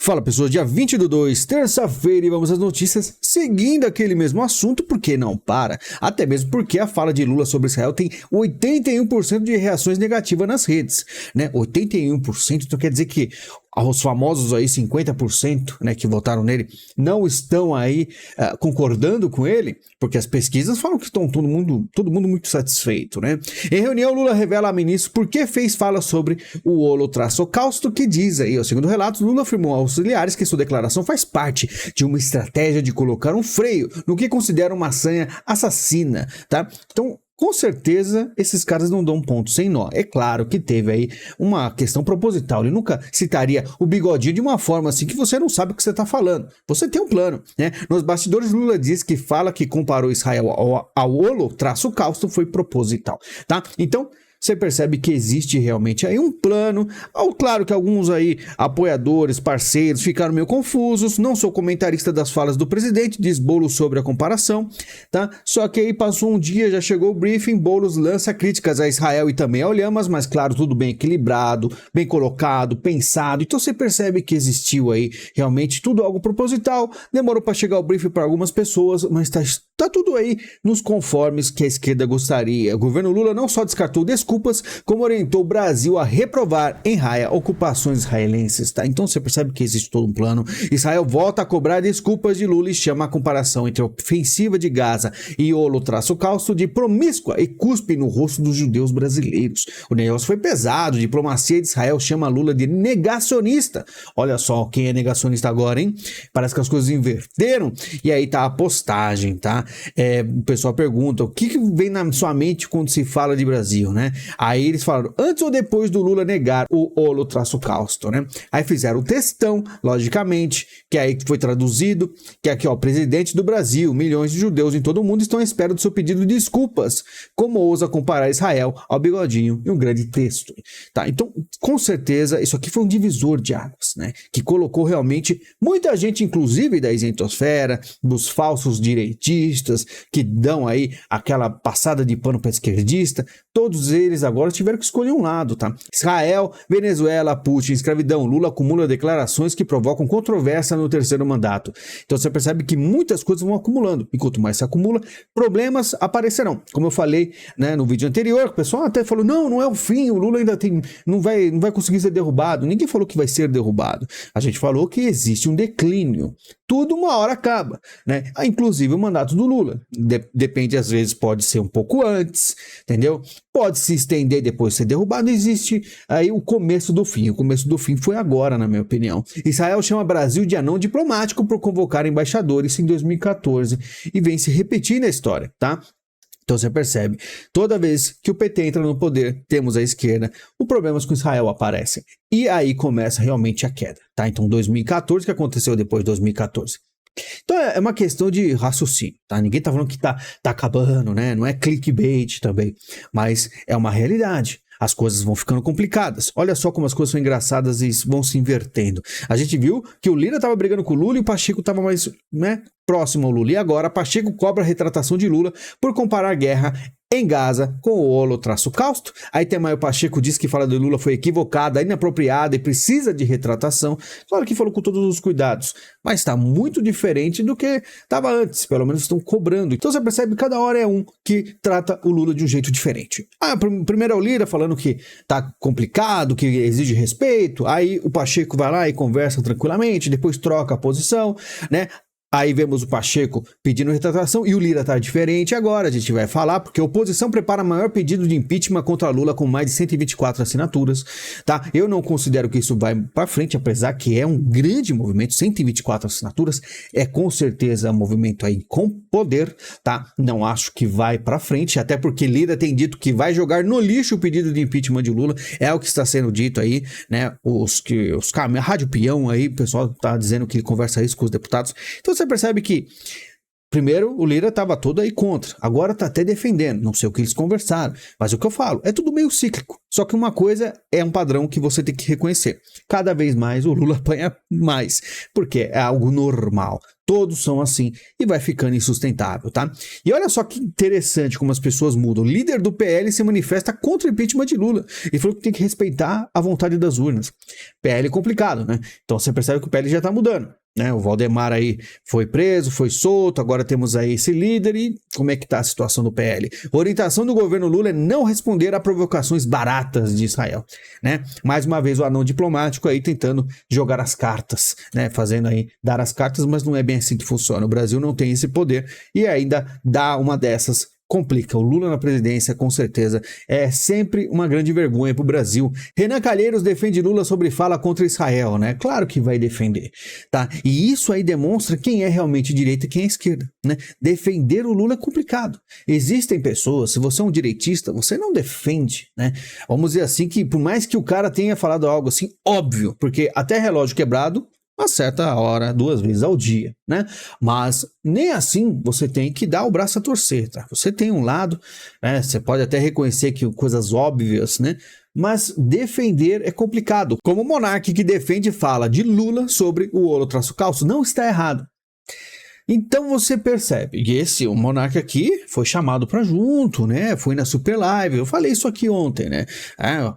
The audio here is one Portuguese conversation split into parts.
Fala pessoal, dia 20/2, terça-feira, e vamos às notícias seguindo aquele mesmo assunto, porque não para. Até mesmo porque a fala de Lula sobre Israel tem 81% de reações negativas nas redes, né? 81%, então quer dizer que os famosos aí 50%, né, que votaram nele, não estão aí concordando com ele, porque as pesquisas falam que estão todo mundo muito satisfeito, né? Em reunião, Lula revela a ministro por que fez fala sobre o Holocausto, que diz aí, segundo relatos, Lula afirmou aos auxiliares que sua declaração faz parte de uma estratégia de colocar um freio no que considera uma sanha assassina, tá? Então, com certeza, esses caras não dão ponto sem nó. É claro que teve aí uma questão proposital. Ele nunca citaria o Bigodinho de uma forma assim que você não sabe o que você está falando. Você tem um plano, né? Nos bastidores, Lula diz que fala que comparou Israel ao Holocausto foi proposital, tá? Então, você percebe que existe realmente aí um plano. Claro que alguns aí apoiadores, parceiros ficaram meio confusos. Não sou comentarista das falas do presidente, diz Boulos sobre a comparação, tá? Só que aí passou um dia, já chegou o briefing, Boulos lança críticas a Israel e também ao Lhamas, mas claro, tudo bem equilibrado, bem colocado, pensado. Então você percebe que existiu aí realmente tudo algo proposital. Demorou para chegar o briefing para algumas pessoas, mas tá tudo aí nos conformes que a esquerda gostaria. O governo Lula não só descartou desculpas, como orientou o Brasil a reprovar em raia ocupações israelenses, tá? Então você percebe que existe todo um plano. Israel volta a cobrar desculpas de Lula e chama a comparação entre a ofensiva de Gaza e Holocausto de promíscua e cuspe no rosto dos judeus brasileiros. O negócio foi pesado. A diplomacia de Israel chama Lula de negacionista. Olha só quem é negacionista agora, hein? Parece que as coisas inverteram. E aí tá a postagem, tá? O pessoal pergunta, o que vem na sua mente quando se fala de Brasil, né? Aí eles falaram, antes ou depois do Lula negar o Holocausto, né? Aí fizeram o textão, logicamente, que aí foi traduzido, que aqui, ó, presidente do Brasil, milhões de judeus em todo o mundo estão à espera do seu pedido de desculpas, como ousa comparar Israel ao Bigodinho, e um grande texto, tá? Então, com certeza, isso aqui foi um divisor de águas, né? Que colocou realmente muita gente, inclusive da isentosfera, dos falsos direitistas, que dão aí aquela passada de pano para esquerdista, todos eles agora tiveram que escolher um lado, tá? Israel, Venezuela, Putin, escravidão. Lula acumula declarações que provocam controvérsia no terceiro mandato. Então você percebe que muitas coisas vão acumulando. E quanto mais se acumula, problemas aparecerão. Como eu falei, né, no vídeo anterior, o pessoal até falou, não é o fim, o Lula ainda não vai conseguir ser derrubado. Ninguém falou que vai ser derrubado. A gente falou que existe um declínio. Tudo uma hora acaba, né? Inclusive o mandato do Lula. Depende, às vezes pode ser um pouco antes, entendeu? Pode se estender depois de ser derrubado. Existe aí o começo do fim. O começo do fim foi agora, na minha opinião. Israel chama Brasil de anão diplomático por convocar embaixadores em 2014 e vem se repetir na história, tá? Então você percebe, toda vez que o PT entra no poder, temos a esquerda, os problemas com Israel aparecem. E aí começa realmente a queda, tá? Então 2014, o que aconteceu depois de 2014? Então é uma questão de raciocínio, tá? Ninguém tá falando que tá acabando, né? Não é clickbait também, mas é uma realidade. As coisas vão ficando complicadas. Olha só como as coisas são engraçadas e vão se invertendo. A gente viu que o Lira estava brigando com o Lula e o Pacheco estava mais, né, próximo ao Lula. E agora Pacheco cobra a retratação de Lula por comparar guerra em Gaza com o Holocausto. Aí Temaio Pacheco diz que fala do Lula foi equivocada, inapropriada e precisa de retratação. Claro que falou com todos os cuidados, mas está muito diferente do que estava antes. Pelo menos estão cobrando. Então você percebe que cada hora é um que trata o Lula de um jeito diferente. Primeiro é o Lira falando que tá complicado, que exige respeito. Aí o Pacheco vai lá e conversa tranquilamente, depois troca a posição, né? Aí vemos o Pacheco pedindo retratação e o Lira tá diferente. Agora a gente vai falar porque a oposição prepara maior pedido de impeachment contra Lula com mais de 124 assinaturas, tá? Eu não considero que isso vai para frente, apesar que é um grande movimento. 124 assinaturas é com certeza um movimento aí com poder, tá? Não acho que vai para frente, até porque Lira tem dito que vai jogar no lixo o pedido de impeachment de Lula. É o que está sendo dito aí, né? A Rádio Peão aí, o pessoal tá dizendo que conversa isso com os deputados. Então você percebe que, primeiro, o Lira estava todo aí contra, agora está até defendendo, não sei o que eles conversaram, mas o que eu falo, é tudo meio cíclico, Só que uma coisa é um padrão que você tem que reconhecer. Cada vez mais o Lula apanha mais, porque é algo normal. Todos são assim e vai ficando insustentável, tá? E olha só que interessante como as pessoas mudam. O líder do PL se manifesta contra o impeachment de Lula e falou que tem que respeitar a vontade das urnas. PL é complicado, né? Então você percebe que o PL já tá mudando, né? O Valdemar aí foi preso, foi solto, agora temos aí esse líder e como é que tá a situação do PL? A orientação do governo Lula é não responder a provocações baratas de Israel, né? Mais uma vez o anão diplomático aí tentando jogar as cartas, né? Fazendo aí, dar as cartas, mas não é bem assim que funciona. O Brasil não tem esse poder e ainda dá uma dessas. Complica. O Lula na presidência, com certeza, é sempre uma grande vergonha para o Brasil. Renan Calheiros defende Lula sobre fala contra Israel, né? Claro que vai defender, tá? E isso aí demonstra quem é realmente direita e quem é esquerda, né? Defender o Lula é complicado. Existem pessoas, se você é um direitista, você não defende, né? Vamos dizer assim que, por mais que o cara tenha falado algo assim, óbvio, porque até relógio quebrado, uma certa hora, 2 vezes ao dia, né? Mas nem assim você tem que dar o braço a torcer, tá? Você tem um lado, né? Você pode até reconhecer que coisas óbvias, né? Mas defender é complicado. Como o monarca que defende e fala de Lula sobre o Holotraço-Calço, não está errado. Então você percebe que o monarca aqui foi chamado para junto, né? Foi na Super Live. Eu falei isso aqui ontem, né?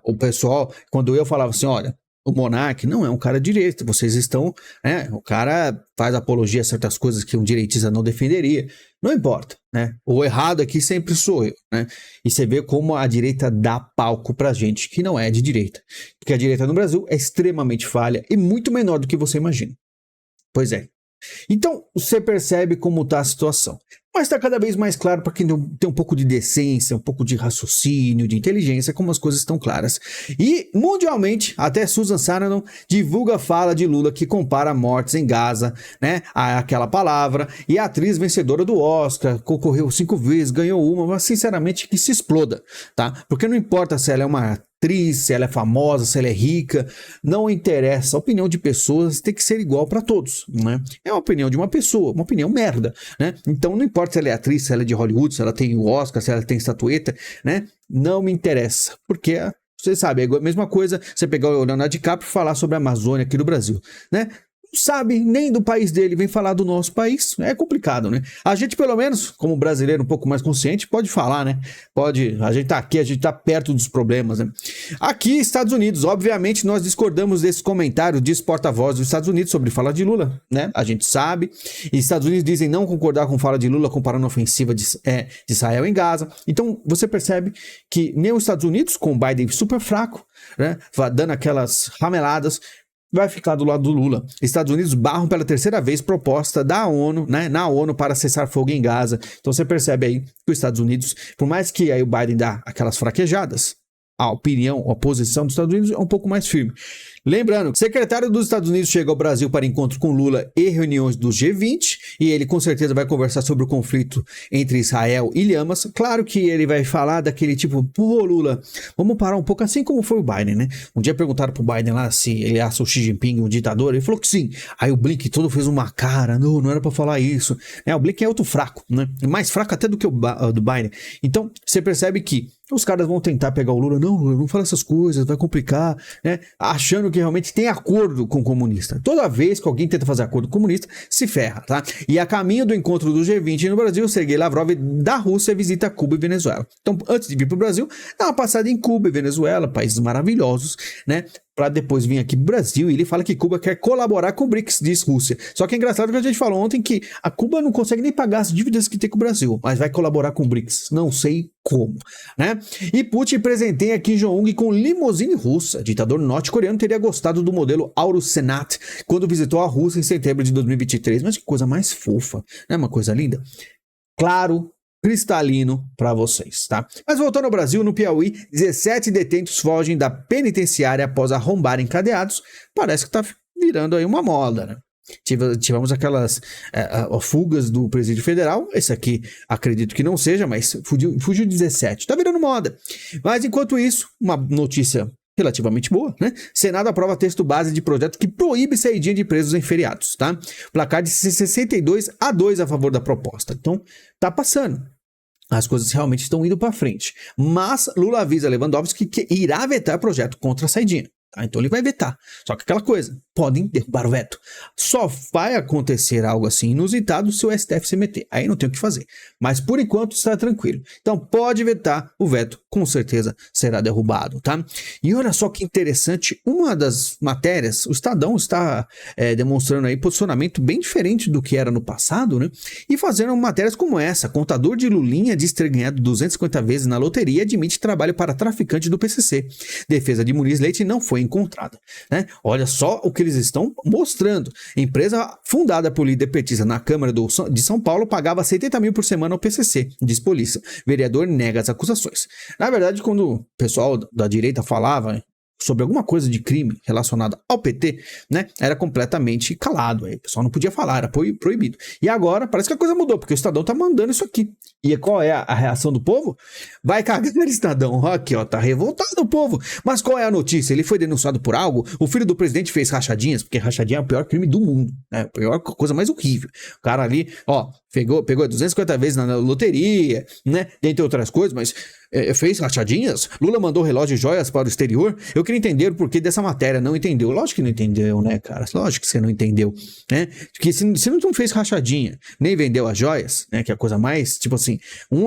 O pessoal, quando eu falava assim, olha, o monarca não é um cara direito, vocês estão, né? O cara faz apologia a certas coisas que um direitista não defenderia. Não importa, né? O errado aqui sempre sou eu, né? E você vê como a direita dá palco pra gente que não é de direita. Porque a direita no Brasil é extremamente falha e muito menor do que você imagina. Pois é. Então, você percebe como está a situação. Mas está cada vez mais claro para quem tem um pouco de decência, um pouco de raciocínio, de inteligência, como as coisas estão claras. E, mundialmente, até Susan Sarandon divulga a fala de Lula que compara mortes em Gaza, né, àquela palavra, e a atriz vencedora do Oscar, concorreu 5 vezes, ganhou uma, mas sinceramente que se exploda, tá? Porque não importa se ela é uma atriz, se ela é famosa, se ela é rica, não interessa. A opinião de pessoas tem que ser igual para todos, né? É a opinião de uma pessoa, uma opinião merda, né? Então não importa se ela é atriz, se ela é de Hollywood, se ela tem o Oscar, se ela tem estatueta, né? Não me interessa, porque você sabe, é a mesma coisa você pegar o Leonardo DiCaprio e falar sobre a Amazônia aqui do Brasil, né? Sabe nem do país dele, vem falar do nosso país, é complicado, né? A gente, pelo menos, como brasileiro um pouco mais consciente, pode falar, né? A gente tá aqui, a gente tá perto dos problemas, né? Aqui, Estados Unidos, obviamente, nós discordamos desse comentário, diz porta-voz dos Estados Unidos sobre fala de Lula, né? A gente sabe, e Estados Unidos dizem não concordar com fala de Lula comparando a ofensiva de Israel em Gaza. Então, você percebe que nem os Estados Unidos, com o Biden super fraco, né? Dando aquelas rameladas, vai ficar do lado do Lula. Estados Unidos barram pela 3ª vez proposta da ONU, né, na ONU para cessar fogo em Gaza. Então você percebe aí que os Estados Unidos, por mais que aí o Biden dá aquelas fraquejadas, a opinião, a posição dos Estados Unidos é um pouco mais firme. Lembrando, o secretário dos Estados Unidos chega ao Brasil para encontro com Lula e reuniões do G20, e ele com certeza vai conversar sobre o conflito entre Israel e Hamas. Claro que ele vai falar daquele tipo, pô, Lula, vamos parar um pouco, assim como foi o Biden, né? Um dia perguntaram pro Biden lá se ele acha o Xi Jinping um ditador, ele falou que sim. Aí o Blink todo fez uma cara, não era para falar isso. O Blink é outro fraco, né? Mais fraco até do que o do Biden. Então, você percebe que os caras vão tentar pegar o Lula, não fala essas coisas, vai complicar, né? Achando que realmente tem acordo com o comunista. Toda vez que alguém tenta fazer acordo com o comunista, se ferra, tá? E a caminho do encontro do G20 no Brasil, Sergei Lavrov da Rússia visita Cuba e Venezuela. Então, antes de vir para o Brasil, dá uma passada em Cuba e Venezuela, países maravilhosos, né? Para depois vir aqui pro Brasil, e ele fala que Cuba quer colaborar com o BRICS, diz Rússia. Só que é engraçado que a gente falou ontem que a Cuba não consegue nem pagar as dívidas que tem com o Brasil, mas vai colaborar com o BRICS. Não sei como, né? E Putin presenteia Kim Jong-un com limusine russa. Ditador norte-coreano teria gostado do modelo Auro Senat quando visitou a Rússia em setembro de 2023. Mas que coisa mais fofa, né? Uma coisa linda. Claro, cristalino para vocês, tá? Mas voltando ao Brasil, no Piauí, 17 detentos fogem da penitenciária após arrombarem cadeados. Parece que tá virando aí uma moda, né? Tivemos aquelas fugas do presídio federal. Esse aqui acredito que não seja, mas fugiu 17. Tá virando moda. Mas enquanto isso, uma notícia relativamente boa, né? Senado aprova texto base de projeto que proíbe saída de presos em feriados, tá? Placar de 62-2 a favor da proposta. Então, tá passando. as coisas realmente estão indo para frente. Mas Lula avisa Lewandowski que irá vetar projeto contra a saidinha. Tá? Então ele vai vetar. Só que aquela coisa, podem derrubar o veto. Só vai acontecer algo assim inusitado se o STF se meter. Aí não tem o que fazer. Mas por enquanto está tranquilo. Então pode vetar, o veto com certeza será derrubado, tá? E olha só que interessante, uma das matérias, o Estadão está demonstrando aí posicionamento bem diferente do que era no passado, né? E fazendo matérias como essa. Contador de Lulinha diz ter ganhado 250 vezes na loteria e admite trabalho para traficante do PCC. Defesa de Muniz Leite não foi encontrada, né? Olha só o que eles estão mostrando. Empresa fundada por líder petista na Câmara de São Paulo pagava 70 mil por semana ao PCC, diz polícia. Vereador nega as acusações. Na verdade, quando o pessoal da direita falava sobre alguma coisa de crime relacionada ao PT, né, era completamente calado. Aí o pessoal não podia falar, era proibido. E agora parece que a coisa mudou, porque o Estadão tá mandando isso aqui. E qual é a reação do povo? Vai cagar no Estadão. Aqui, ó, tá revoltado o povo. Mas qual é a notícia? Ele foi denunciado por algo? O filho do presidente fez rachadinhas, porque rachadinha é o pior crime do mundo, né? A pior coisa mais horrível. O cara ali, ó, pegou 250 vezes na loteria, né? Dentre outras coisas, mas fez rachadinhas? Lula mandou relógio e joias para o exterior? Eu queria entender o porquê dessa matéria. Não entendeu? Lógico que não entendeu, né, cara? Lógico que você não entendeu, né? Porque se não fez rachadinha, nem vendeu as joias, né? Que é a coisa mais, tipo assim,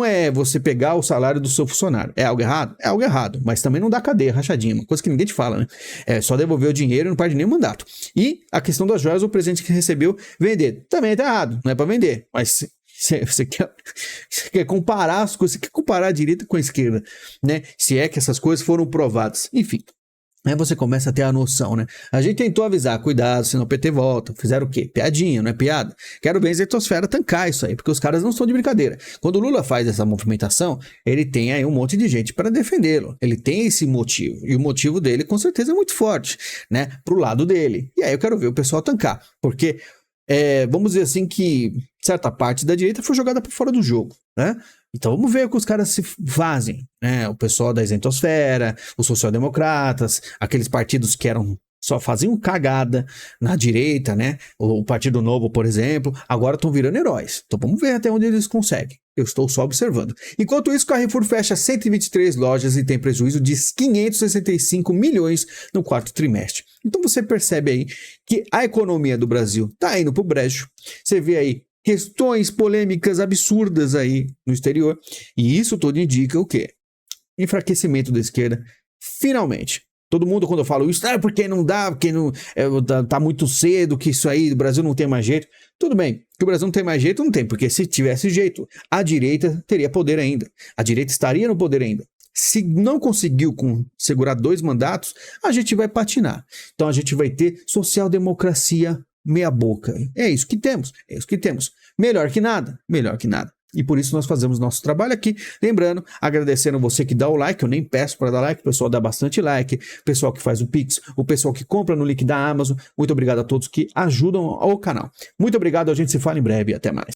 é você pegar o salário do seu funcionário. É algo errado? É algo errado, mas também não dá cadeia, rachadinha, uma coisa que ninguém te fala, né? É só devolver o dinheiro e não perde nenhum mandato. E a questão das joias, o presente que recebeu, vender. Também tá errado, não é para vender, mas você quer comparar as coisas, você quer comparar a direita com a esquerda, né? Se é que essas coisas foram provadas. Enfim, aí você começa a ter a noção, né? A gente tentou avisar, cuidado, senão o PT volta. Fizeram o quê? Piadinha, não é piada? Quero bem a Zetosfera tancar isso aí, porque os caras não estão de brincadeira. Quando o Lula faz essa movimentação, ele tem aí um monte de gente para defendê-lo. Ele tem esse motivo, e o motivo dele com certeza é muito forte, né? Pro lado dele. E aí eu quero ver o pessoal tancar, porque vamos dizer assim que certa parte da direita foi jogada para fora do jogo, né? Então vamos ver o que os caras se fazem, né? O pessoal da isentosfera, os social-democratas, aqueles partidos que só faziam cagada na direita, né? O Partido Novo, por exemplo, agora estão virando heróis. Então vamos ver até onde eles conseguem. Eu estou só observando. Enquanto isso, Carrefour fecha 123 lojas e tem prejuízo de 565 milhões no quarto trimestre. Então você percebe aí que a economia do Brasil está indo para o brejo. Você vê aí questões polêmicas absurdas aí no exterior. E isso tudo indica o quê? Enfraquecimento da esquerda, finalmente. Todo mundo, quando eu falo isso, porque não dá, porque não, tá muito cedo, que isso aí, o Brasil não tem mais jeito. Tudo bem, que o Brasil não tem mais jeito, não tem, porque se tivesse jeito, a direita teria poder ainda. A direita estaria no poder ainda. Se não conseguiu segurar 2 mandatos, a gente vai patinar. Então a gente vai ter social-democracia meia boca. É isso que temos, é isso que temos. Melhor que nada, melhor que nada. E por isso nós fazemos nosso trabalho aqui. Lembrando, agradecendo você que dá o like, eu nem peço para dar like, o pessoal dá bastante like, o pessoal que faz o Pix, o pessoal que compra no link da Amazon. Muito obrigado a todos que ajudam ao canal. Muito obrigado, a gente se fala em breve e até mais.